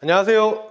안녕하세요.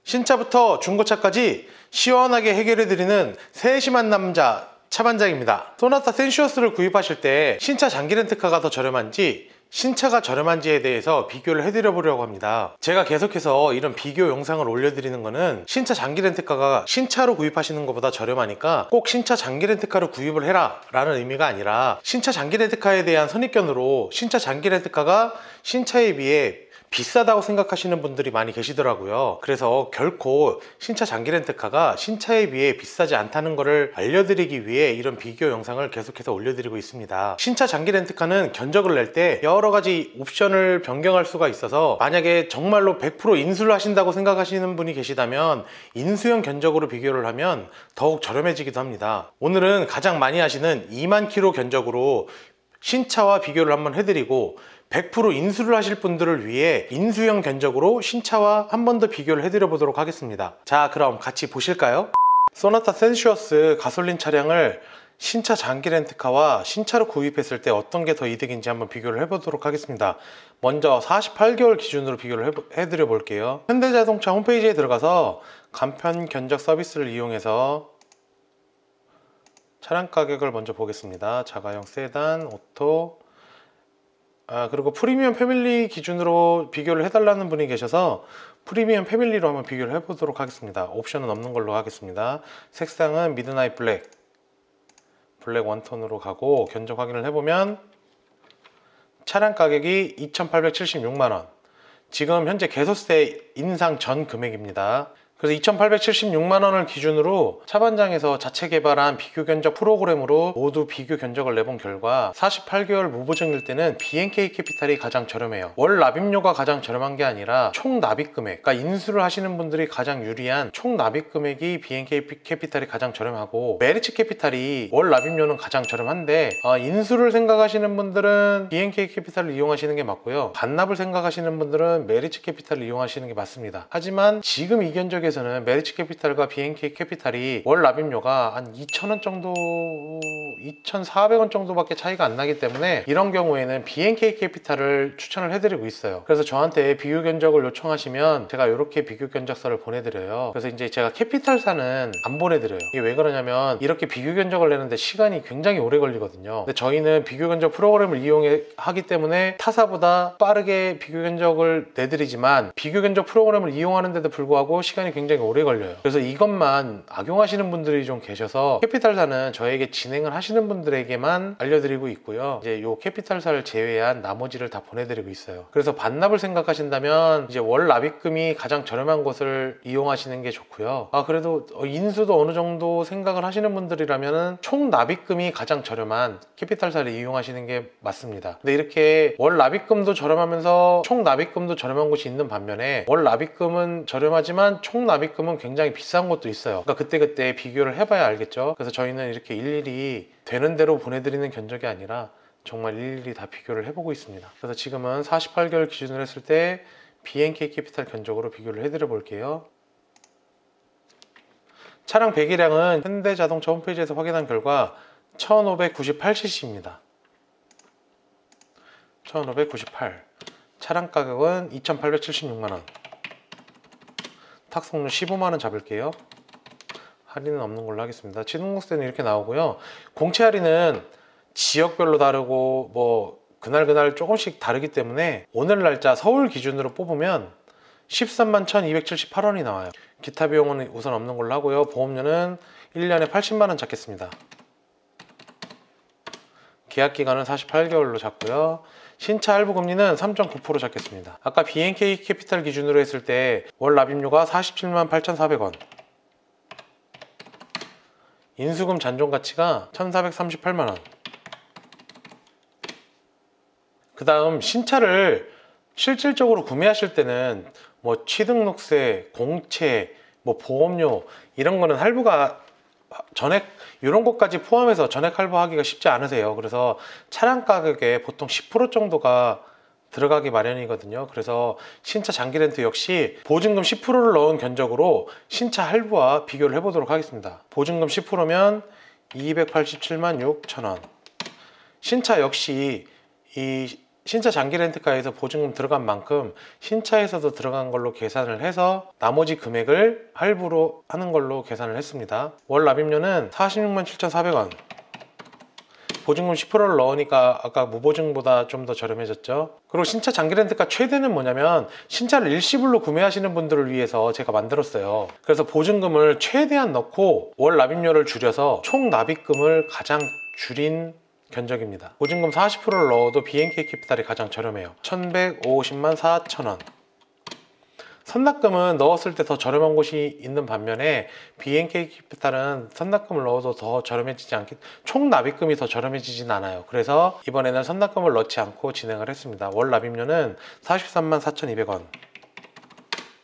신차부터 중고차까지 시원하게 해결해드리는 세심한 남자 차반장입니다. 소나타 센슈어스를 구입하실 때 신차 장기 렌트카가 더 저렴한지 신차가 저렴한지에 대해서 비교를 해드려 보려고 합니다. 제가 계속해서 이런 비교 영상을 올려드리는 거는 신차 장기 렌트카가 신차로 구입하시는 것보다 저렴하니까 꼭 신차 장기 렌트카로 구입을 해라 라는 의미가 아니라, 신차 장기 렌트카에 대한 선입견으로 신차 장기 렌트카가 신차에 비해 비싸다고 생각하시는 분들이 많이 계시더라고요. 그래서 결코 신차 장기 렌트카가 신차에 비해 비싸지 않다는 것을 알려드리기 위해 이런 비교 영상을 계속해서 올려드리고 있습니다. 신차 장기 렌트카는 견적을 낼 때 여러 가지 옵션을 변경할 수가 있어서, 만약에 정말로 100% 인수를 하신다고 생각하시는 분이 계시다면 인수형 견적으로 비교를 하면 더욱 저렴해지기도 합니다. 오늘은 가장 많이 하시는 2만 킬로 견적으로 신차와 비교를 한번 해드리고, 100% 인수를 하실 분들을 위해 인수형 견적으로 신차와 한 번 더 비교를 해드려 보도록 하겠습니다. 자, 그럼 같이 보실까요? 소나타 센슈어스 가솔린 차량을 신차 장기 렌트카와 신차로 구입했을 때 어떤 게 더 이득인지 한번 비교를 해보도록 하겠습니다. 먼저 48개월 기준으로 비교를 해드려 볼게요. 현대자동차 홈페이지에 들어가서 간편 견적 서비스를 이용해서 차량 가격을 먼저 보겠습니다. 자가용 세단, 오토, 그리고 프리미엄 패밀리 기준으로 비교를 해달라는 분이 계셔서 프리미엄 패밀리로 한번 비교를 해보도록 하겠습니다. 옵션은 없는 걸로 하겠습니다. 색상은 미드나잇 블랙 원톤으로 가고, 견적 확인을 해보면 차량 가격이 2,876만원, 지금 현재 개소세 인상 전 금액입니다. 그래서 2,876만원을 기준으로 차반장에서 자체 개발한 비교 견적 프로그램으로 모두 비교 견적을 내본 결과 48개월 무보증일 때는 BNK 캐피탈이 가장 저렴해요. 월 납입료가 가장 저렴한 게 아니라 총 납입 금액, 그러니까 인수를 하시는 분들이 가장 유리한 총 납입 금액이 BNK 캐피탈이 가장 저렴하고, 메리츠 캐피탈이 월 납입료는 가장 저렴한데 인수를 생각하시는 분들은 BNK 캐피탈을 이용하시는 게 맞고요, 반납을 생각하시는 분들은 메리츠 캐피탈을 이용하시는 게 맞습니다. 하지만 지금 이 견적에서는 메리츠 캐피탈과 BNK 캐피탈이 월 납입료가 한 2,000원 정도, 2,400원 정도밖에 차이가 안 나기 때문에 이런 경우에는 BNK 캐피탈을 추천을 해드리고 있어요. 그래서 저한테 비교 견적을 요청하시면 제가 이렇게 비교 견적서를 보내드려요. 그래서 이제 제가 캐피탈사는 안 보내드려요. 이게 왜 그러냐면 이렇게 비교 견적을 내는데 시간이 굉장히 오래 걸리거든요. 근데 저희는 비교 견적 프로그램을 이용하기 때문에 타사보다 빠르게 비교 견적을 내드리지만, 비교 견적 프로그램을 이용하는데도 불구하고 시간이 굉장히 오래 걸려요. 그래서 이것만 악용하시는 분들이 좀 계셔서 캐피탈사는 저에게 진행을 하시는 분들에게만 알려드리고 있고요, 이제 요 캐피탈사를 제외한 나머지를 다 보내드리고 있어요. 그래서 반납을 생각하신다면 이제 월 납입금이 가장 저렴한 곳을 이용하시는 게 좋고요. 그래도 인수도 어느 정도 생각을 하시는 분들이라면 총 납입금이 가장 저렴한 캐피탈사를 이용하시는 게 맞습니다. 근데 이렇게 월 납입금도 저렴하면서 총 납입금도 저렴한 곳이 있는 반면에, 월 납입금은 저렴하지만 총 납입금은 굉장히 비싼 곳도 있어요. 그러니까 그때그때 비교를 해봐야 알겠죠. 그래서 저희는 이렇게 일일이 되는 대로 보내드리는 견적이 아니라 정말 일일이 다 비교를 해보고 있습니다. 그래서 지금은 48개월 기준으로 했을 때 BNK 캐피탈 견적으로 비교를 해드려 볼게요. 차량 배기량은 현대자동차 홈페이지에서 확인한 결과 1598cc입니다. 1598. 차량 가격은 2,876만원, 탁송료 15만원 잡을게요. 할인은 없는 걸로 하겠습니다. 취등록세는 이렇게 나오고요. 공채 할인은 지역별로 다르고 뭐 그날 조금씩 다르기 때문에 오늘 날짜 서울 기준으로 뽑으면 13만 1,278원이 나와요. 기타 비용은 우선 없는 걸로 하고요. 보험료는 1년에 80만원 잡겠습니다. 계약기간은 48개월로 잡고요. 신차 할부 금리는 3.9% 잡겠습니다. 아까 BNK 캐피탈 기준으로 했을 때 월 납입료가 47만 8,400원, 인수금 잔존 가치가 1,438만원. 그 다음 신차를 실질적으로 구매하실 때는 뭐 취등록세, 공채, 뭐 보험료 이런 거는 할부가 전액, 이런 것까지 포함해서 전액 할부하기가 쉽지 않으세요. 그래서 차량 가격에 보통 10% 정도가 들어가기 마련이거든요. 그래서 신차 장기 렌트 역시 보증금 10%를 넣은 견적으로 신차 할부와 비교를 해보도록 하겠습니다. 보증금 10%면 287만 6천원. 신차 역시 이 신차 장기 렌트카에서 보증금 들어간 만큼 신차에서도 들어간 걸로 계산을 해서 나머지 금액을 할부로 하는 걸로 계산을 했습니다. 월 납입료는 46만 7,400원. 보증금 10%를 넣으니까 아까 무보증보다 좀 더 저렴해졌죠. 그리고 신차 장기 렌트카 최대는 뭐냐면 신차를 일시불로 구매하시는 분들을 위해서 제가 만들었어요. 그래서 보증금을 최대한 넣고 월 납입료를 줄여서 총 납입금을 가장 줄인 견적입니다. 보증금 40%를 넣어도 BNK 캐피탈이 가장 저렴해요. 1,150만 4천원. 선납금은 넣었을 때 더 저렴한 곳이 있는 반면에 BNK 캐피탈은 선납금을 넣어도 더 저렴해지지 않기, 총 납입금이 더 저렴해지진 않아요. 그래서 이번에는 선납금을 넣지 않고 진행을 했습니다. 월 납입료는 43만 4,200원.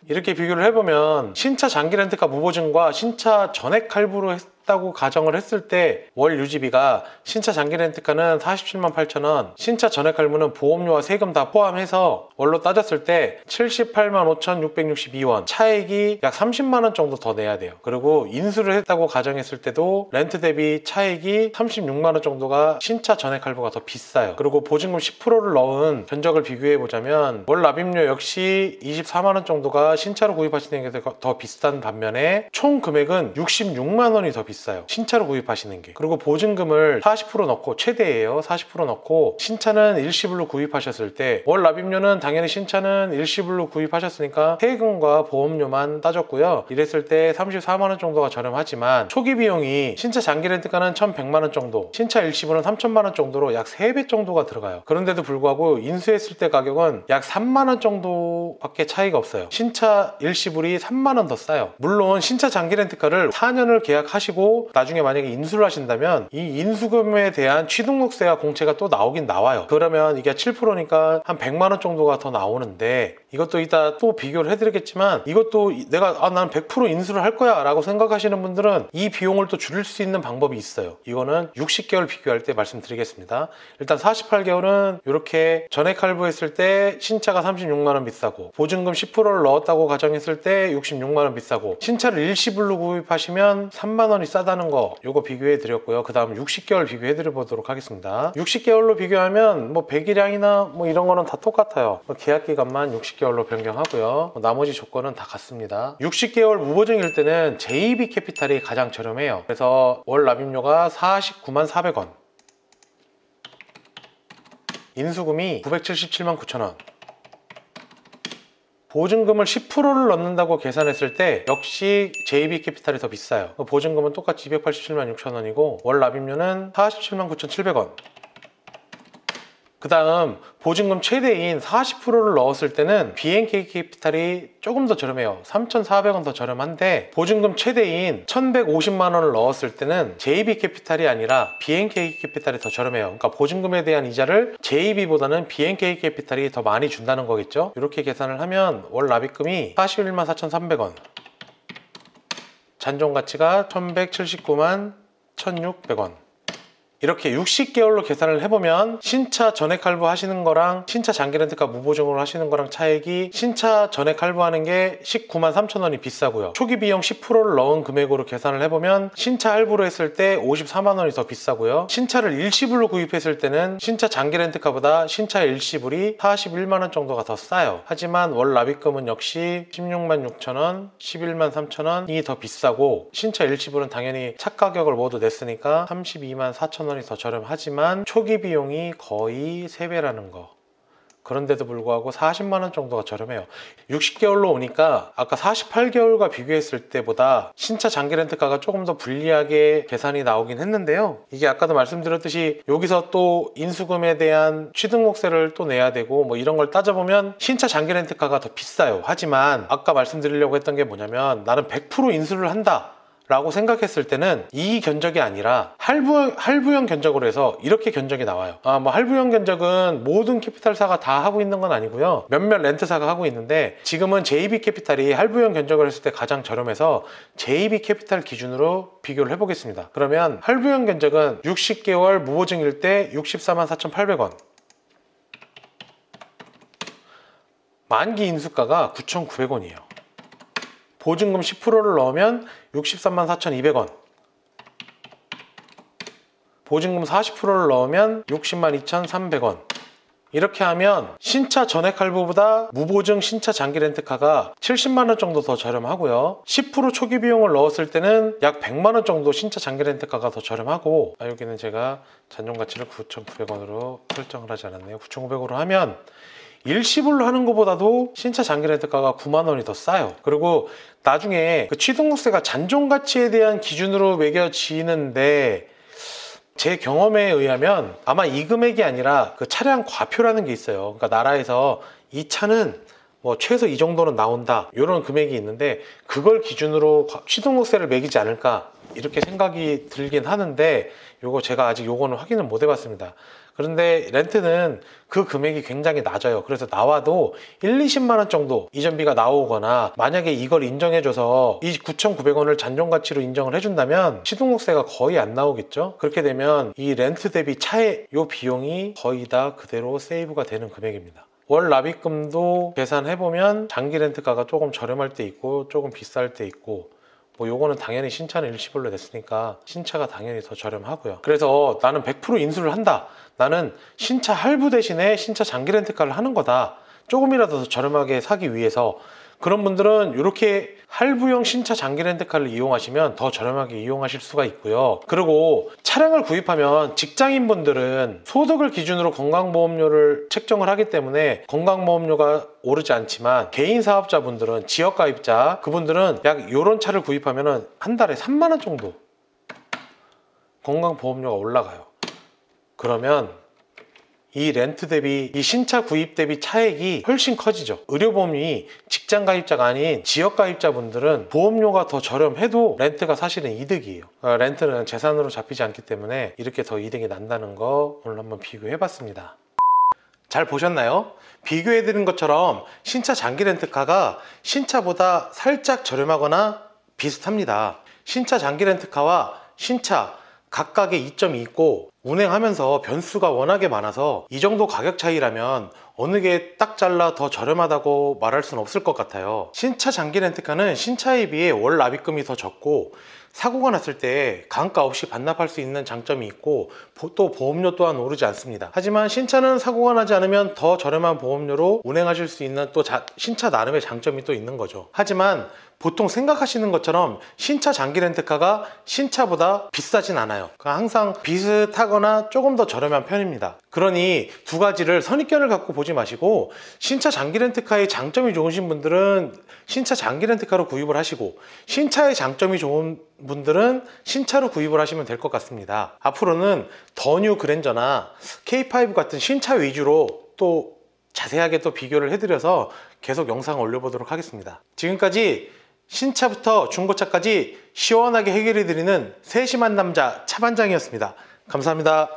이렇게 비교를 해보면 신차 장기 렌트카 무보증과 신차 전액 할부로 했다고 가정을 했을 때 월 유지비가 신차 장기 렌트카는 47만 8천원, 신차 전액 할부는 보험료와 세금 다 포함해서 월로 따졌을 때 78만 5,662원, 차액이 약 30만원 정도 더 내야 돼요. 그리고 인수를 했다고 가정했을 때도 렌트 대비 차액이 36만원 정도가 신차 전액 할부가 더 비싸요. 그리고 보증금 10%를 넣은 견적을 비교해 보자면 월 납입료 역시 24만원 정도가 신차로 구입하시는 게 더 비싼 반면에 총 금액은 66만원이 더 비싸요. 신차로 구입하시는 게. 그리고 보증금을 40% 넣고, 최대예요. 40% 넣고 신차는 일시불로 구입하셨을 때 월 납입료는 당연히 신차는 일시불로 구입하셨으니까 세금과 보험료만 따졌고요. 이랬을 때 34만원 정도가 저렴하지만 초기 비용이 신차 장기 렌트카는 1,100만원 정도, 신차 일시불은 3천만원 정도로 약 3배 정도가 들어가요. 그런데도 불구하고 인수했을 때 가격은 약 3만원 정도밖에 차이가 없어요. 신차 일시불이 3만원 더 싸요. 물론 신차 장기 렌트카를 4년을 계약하시고 나중에 만약에 인수를 하신다면 이 인수금에 대한 취등록세와 공채가 또 나오긴 나와요. 그러면 이게 7%니까 한 100만원 정도가 더 나오는데, 이것도 이따 또 비교를 해드리겠지만 이것도 내가 난 100% 인수를 할 거야 라고 생각하시는 분들은 이 비용을 또 줄일 수 있는 방법이 있어요. 이거는 60개월 비교할 때 말씀드리겠습니다. 일단 48개월은 이렇게 전액 할부했을 때 신차가 36만원 비싸고, 보증금 10%를 넣었다고 가정했을 때 66만원 비싸고, 신차를 일시불로 구입하시면 3만원이 싸다는 거, 요거 비교해 드렸고요. 그 다음 60개월 비교해 드려 보도록 하겠습니다. 60개월로 비교하면 뭐 배기량이나 뭐 이런 거는 다 똑같아요. 계약 기간만 60개월로 변경하고요. 나머지 조건은 다 같습니다. 60개월 무보증일 때는 JB 캐피탈이 가장 저렴해요. 그래서 월 납입료가 49만 400원, 인수금이 977만 9천원, 보증금을 10%를 넣는다고 계산했을 때 역시 JB 캐피탈이 더 비싸요. 보증금은 똑같이 287만 6천원이고 월 납입료는 47만 9,700원. 그 다음 보증금 최대인 40%를 넣었을 때는 BNK 캐피탈이 조금 더 저렴해요. 3,400원 더 저렴한데, 보증금 최대인 1,150만원을 넣었을 때는 JB 캐피탈이 아니라 BNK 캐피탈이 더 저렴해요. 그러니까 보증금에 대한 이자를 JB보다는 BNK 캐피탈이 더 많이 준다는 거겠죠. 이렇게 계산을 하면 월 납입금이 41만 4,300원, 잔존 가치가 1,179만 1,600원. 이렇게 60개월로 계산을 해보면 신차 전액 할부 하시는 거랑 신차 장기 렌트카 무보증으로 하시는 거랑 차액이, 신차 전액 할부하는 게 19만 3천원이 비싸고요. 초기 비용 10%를 넣은 금액으로 계산을 해보면 신차 할부로 했을 때 54만원이 더 비싸고요. 신차를 일시불로 구입했을 때는 신차 장기 렌트카보다 신차 일시불이 41만원 정도가 더 싸요. 하지만 월 납입금은 역시 16만 6천원, 11만 3천원이 더 비싸고, 신차 일시불은 당연히 차 가격을 모두 냈으니까 32만 4천원 더 저렴하지만 초기 비용이 거의 3배라는 거. 그런데도 불구하고 40만원 정도가 저렴해요. 60개월로 오니까 아까 48개월과 비교했을 때보다 신차 장기 렌트카가 조금 더 불리하게 계산이 나오긴 했는데요. 이게 아까도 말씀드렸듯이 여기서 또 인수금에 대한 취등록세를 또 내야 되고 뭐 이런 걸 따져보면 신차 장기 렌트카가 더 비싸요. 하지만 아까 말씀드리려고 했던 게 뭐냐면, 나는 100% 인수를 한다 라고 생각했을 때는 이 견적이 아니라 할부형 견적으로 해서 이렇게 견적이 나와요. 뭐 할부형 견적은 모든 캐피탈사가 다 하고 있는 건 아니고요. 몇몇 렌트사가 하고 있는데, 지금은 JB 캐피탈이 할부형 견적을 했을 때 가장 저렴해서 JB 캐피탈 기준으로 비교를 해보겠습니다. 그러면 할부형 견적은 60개월 무보증일 때 64만 4,800원, 만기 인수가가 9,900원이에요. 보증금 10%를 넣으면 63만 4,200원, 보증금 40%를 넣으면 60만 2,300원, 이렇게 하면 신차 전액 할부보다 무보증 신차 장기 렌트카가 70만원 정도 더 저렴하고요. 10% 초기 비용을 넣었을 때는 약 100만원 정도 신차 장기 렌트카가 더 저렴하고, 여기는 제가 잔존 가치를 9,900원으로 설정을 하지 않았네요. 9,900원으로 하면 일시불로 하는 것보다도 신차 장기 렌트카가 9만원이 더 싸요. 그리고 나중에 그 취등록세가 잔존 가치에 대한 기준으로 매겨지는데, 제 경험에 의하면 아마 이 금액이 아니라 그 차량 과표라는 게 있어요. 그러니까 나라에서 이 차는 뭐 최소 이 정도는 나온다, 이런 금액이 있는데 그걸 기준으로 취등록세를 매기지 않을까 이렇게 생각이 들긴 하는데, 요거 제가 아직 요거는 확인을 못 해봤습니다. 그런데 렌트는 그 금액이 굉장히 낮아요. 그래서 나와도 1, 20만원 정도 이전비가 나오거나, 만약에 이걸 인정해줘서 이 9,900원을 잔존가치로 인정을 해준다면 취등록세가 거의 안 나오겠죠. 그렇게 되면 이 렌트 대비 차의 요 비용이 거의 다 그대로 세이브가 되는 금액입니다. 월 납입금도 계산해보면 장기 렌트카가 조금 저렴할 때 있고 조금 비쌀 때 있고, 뭐 요거는 당연히 신차는 일시불로 냈으니까 신차가 당연히 더 저렴하고요. 그래서 나는 100% 인수를 한다, 나는 신차 할부 대신에 신차 장기 렌트카를 하는 거다, 조금이라도 더 저렴하게 사기 위해서, 그런 분들은 이렇게 할부용 신차 장기 렌트카를 이용하시면 더 저렴하게 이용하실 수가 있고요. 그리고 차량을 구입하면 직장인분들은 소득을 기준으로 건강보험료를 책정을 하기 때문에 건강보험료가 오르지 않지만, 개인 사업자분들은, 지역가입자, 그분들은 약 이런 차를 구입하면 한 달에 3만원 정도 건강보험료가 올라가요. 그러면 이 렌트 대비, 이 신차 구입 대비 차액이 훨씬 커지죠. 의료보험이 직장 가입자가 아닌 지역 가입자분들은 보험료가 더 저렴해도 렌트가 사실은 이득이에요. 렌트는 재산으로 잡히지 않기 때문에 이렇게 더 이득이 난다는 거 오늘 한번 비교해 봤습니다. 잘 보셨나요? 비교해 드린 것처럼 신차 장기 렌트카가 신차보다 살짝 저렴하거나 비슷합니다. 신차 장기 렌트카와 신차 각각의 이점이 있고, 운행하면서 변수가 워낙에 많아서 이 정도 가격 차이라면 어느 게 딱 잘라 더 저렴하다고 말할 수는 없을 것 같아요. 신차 장기 렌트카는 신차에 비해 월 납입금이 더 적고, 사고가 났을 때 감가 없이 반납할 수 있는 장점이 있고, 또 보험료 또한 오르지 않습니다. 하지만 신차는 사고가 나지 않으면 더 저렴한 보험료로 운행하실 수 있는 또 신차 나름의 장점이 또 있는 거죠. 하지만 보통 생각하시는 것처럼 신차 장기 렌트카가 신차보다 비싸진 않아요. 항상 비슷하거나 조금 더 저렴한 편입니다. 그러니 두 가지를 선입견을 갖고 보지 마시고, 신차 장기 렌트카의 장점이 좋으신 분들은 신차 장기 렌트카로 구입을 하시고, 신차의 장점이 좋은 분들은 신차로 구입을 하시면 될 것 같습니다. 앞으로는 더 뉴 그랜저나 K5 같은 신차 위주로 또 자세하게 또 비교를 해드려서 계속 영상을 올려보도록 하겠습니다. 지금까지 신차부터 중고차까지 시원하게 해결해드리는 세심한 남자 차반장이었습니다. 감사합니다.